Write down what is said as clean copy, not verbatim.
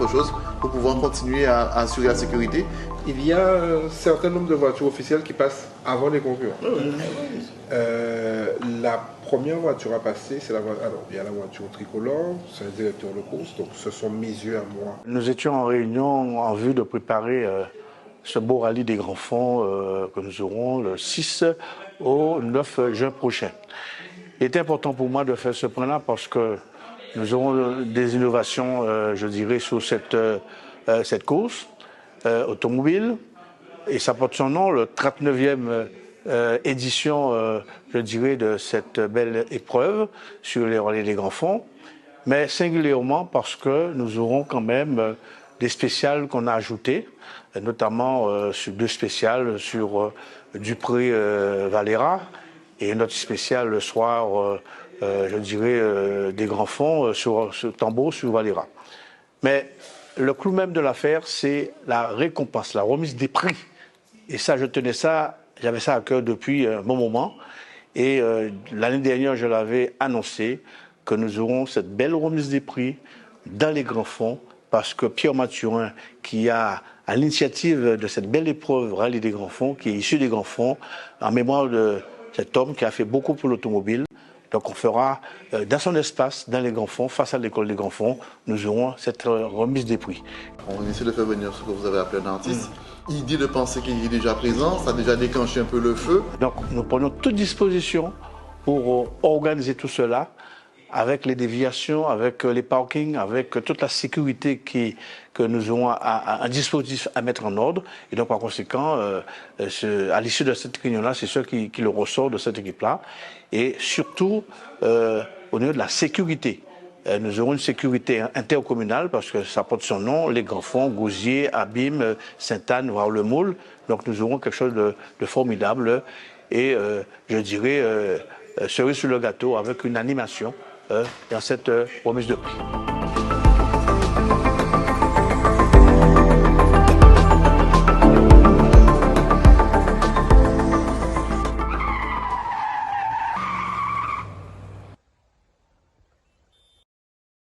autre chose pour pouvoir continuer à assurer la sécurité? Il y a un certain nombre de voitures officielles qui passent avant les concurrents. La première voiture à passer, c'est la voiture. Alors, il y a la voiture tricolore, c'est le directeur de course, donc ce sont mes yeux à moi. Nous étions en réunion en vue de préparer ce beau rallye des grands fonds que nous aurons le 6 au 9 juin prochain. Il était important pour moi de faire ce point-là parce que nous aurons des innovations, je dirais, sur cette course automobile. Et ça porte son nom, le 39e édition, je dirais, de cette belle épreuve sur les rallyes des grands fonds. Mais singulièrement parce que nous aurons quand même des spéciales qu'on a ajoutées, notamment sur 2 spéciales sur Dupré-Valera et notre spécial le soir, je dirais, des grands fonds sur ce tambour sur Valera. Mais le clou même de l'affaire, c'est la récompense, la remise des prix. Et ça, j'avais ça à cœur depuis un bon moment. Et l'année dernière, je l'avais annoncé que nous aurons cette belle remise des prix dans les grands fonds parce que Pierre Mathurin, qui a à l'initiative de cette belle épreuve Rallye des grands fonds, qui est issu des grands fonds, en mémoire de cet homme qui a fait beaucoup pour l'automobile. Donc on fera dans son espace, dans les grands fonds, face à l'école des grands fonds, nous aurons cette remise des prix. On essaie de faire venir ce que vous avez appelé un artiste. Idée de penser qu'il est déjà présent, ça a déjà déclenché un peu le feu. Donc nous prenons toute disposition pour organiser tout cela, avec les déviations, avec les parkings, avec toute la sécurité que nous aurons un dispositif à mettre en ordre. Et donc, par conséquent, à l'issue de cette réunion-là, c'est ce qui le ressort de cette équipe-là. Et surtout, au niveau de la sécurité. Nous aurons une sécurité intercommunale parce que ça porte son nom, les grands fonds, Gouzier, Abîme, Sainte-Anne, voire Le Moule. Donc, nous aurons quelque chose de formidable. Et je dirais, cerise sur le gâteau avec une animation dans cette remise de prix.